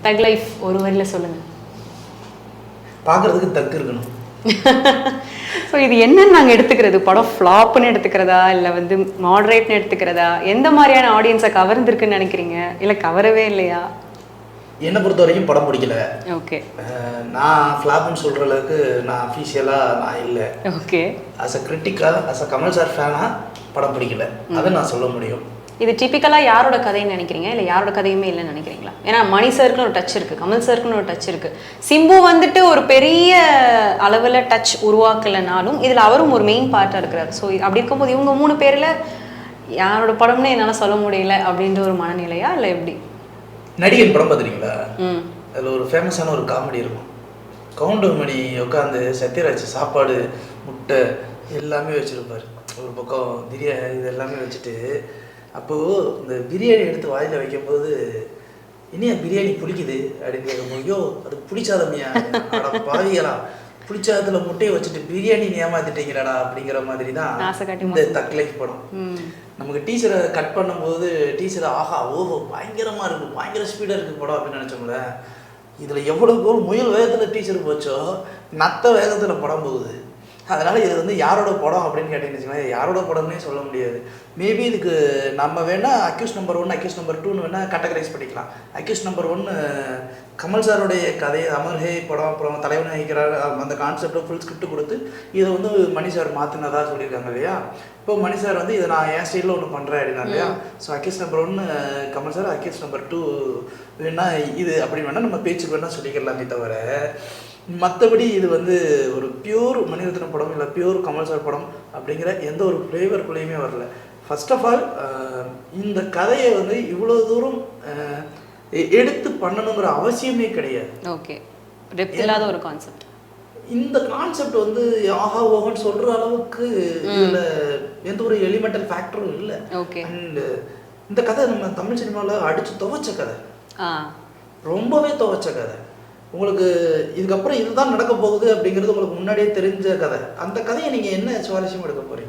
தக் லைஃப் ஒரு வரியில சொல்லுங்க. பார்க்கறதுக்கு தக்கு இருக்கணும். ஸோ இது என்னன்னு நாங்கள் எடுத்துக்கிறது? படம் ஃப்ளாப்னு எடுத்துக்கிறதா, இல்லை வந்து மாடரேட்னு எடுத்துக்கிறதா, எந்த மாதிரியான ஆடியன்ஸை கவர்ந்துருக்குன்னு நினைக்கிறீங்க, இல்லை கவரவே இல்லையா? என்னை பொறுத்த வரைக்கும் படம் பிடிக்கல. ஓகே. நான் ஃப்ளாப்னு சொல்கிற அளவுக்கு நான் அஃபீஷியலாக நான் இல்லை. ஓகே. அஸ் அ கிரிட்டிக்காக, அஸ் அ கமல் சார் ஃபேனாக படம் பிடிக்கல, அதை நான் சொல்ல முடியும். இது டிப்பிக்கலாக யாரோட கதைன்னு நினைக்கிறீங்க, இல்லை யாரோட கதையுமே இல்லைன்னு நினைக்கிறீங்களா? ஏன்னா மணி சருக்குன்னு ஒரு டச் இருக்குது, கமல் சருக்குன்னு ஒரு டச் இருக்குது. சிம்பு வந்துட்டு ஒரு பெரிய அளவில் டச் உருவாக்கலைனாலும் இதில் அவரும் ஒரு மெயின் பார்ட்டாக இருக்கிறார். ஸோ அப்படி இருக்கும்போது இவங்க 3 பேரில் யாரோட படம்னு என்னால் சொல்ல முடியல அப்படின்ற ஒரு மனநிலையா, இல்லை எப்படி? நடிகன் படம் பார்த்துருக்கீங்களா? அதில் ஒரு ஃபேமஸான ஒரு காமெடி இருக்கும். கவுண்டமணி உட்காந்து சத்யராஜ் சாப்பாடு முட்டை எல்லாமே வச்சுருப்பார். ஒரு பக்கம் பிரியாணி இது எல்லாமே வச்சுட்டு, அப்போது இந்த பிரியாணி எடுத்து வாயில் வைக்கும்போது இனியா பிரியாணி பிடிக்குது அப்படின்னு கேட்கும்போது, ஐயோ அது பிடிச்சாதமையா பாவிகளா, பிடிச்சாதத்தில் முட்டையை வச்சுட்டு பிரியாணி ஏமாத்திட்டீங்கடா அப்படிங்கிற மாதிரி தான் இந்த தக் லைஃப் படம். நமக்கு டீச்சரை கட் பண்ணும்போது டீச்சரை ஆஹா ஓஹோ பயங்கரமாக இருக்குது, பயங்கர ஸ்பீடாக இருக்குது படம் அப்படின்னு நினச்சோம்ல. இதில் எவ்வளோ முயல் வேகத்தில் டீச்சர் போச்சோ நத்த வேகத்தில் படம் போகுது. அதனால் இது வந்து யாரோட படம் அப்படின்னு கேட்டீங்கன்னு யாரோட படம்னே சொல்ல முடியாது. மேபி இதுக்கு நம்ம வேணால் அக்யூஸ் நம்பர் 1 அக்யூஸ் நம்பர் 2ன்னு வேணால் கேட்டகரைஸ் பண்ணிக்கலாம். அக்யூஸ் நம்பர் 1 கமல் சாருடைய கதை, அமர்ஹே படம், அப்புறம் தலைவன் நினைக்கிறார் அந்த கான்செப்டை ஃபுல் ஸ்கிரிப்ட் கொடுத்து இதை வந்து மணி சார் மாற்றினதாக சொல்லியிருக்காங்க இல்லையா. இப்போ மணி சார் வந்து இதை நான் என் ஸ்டைலில் ஒன்று பண்ணுறேன் அப்படின்னா இல்லையா. So accused number 1 Kamal sir, accused number 2 வேணால் இது அப்படின்னு வேணால் நம்ம பேச்சுக்கு வேணால் சொல்லிக்கலாமே தவிர, மற்றபடி இது வந்து ஒரு பியூர் மணிரத்னம் படம் இல்லை பியூர் கமல் சார் படம் அப்படிங்கிற எந்த ஒரு ஃப்ளேவருக்குள்ளேயுமே வரல. ஃபர்ஸ்ட் ஆஃப் ஆல் இந்த கதையை வந்து இவ்வளோ தூரம் எடுத்து பண்ணணுங்கிற அவசியமே கிடையாது. ஓகே, டெப்த் இல்லாத ஒரு கான்செப்ட். இந்த கான்செப்ட் வந்து ஆஹா ஓஹன்னு சொல்கிற அளவுக்கு இதில் எந்த ஒரு எலிமெண்டல் ஃபேக்டரும் இல்லை. ஓகே. அண்ட் இந்த கதை நம்ம தமிழ் சினிமாவில் அடித்து துவைச்ச கதை, ரொம்பவே துவைச்ச கதை. உங்களுக்கு இதுக்கப்புறம் இதுதான் நடக்க போகுது அப்படிங்கிறது உங்களுக்கு முன்னாடியே தெரிஞ்ச கதை. அந்த கதையை நீங்கள் என்ன சுவாரஸ்யம் எடுக்க போகிறீங்க?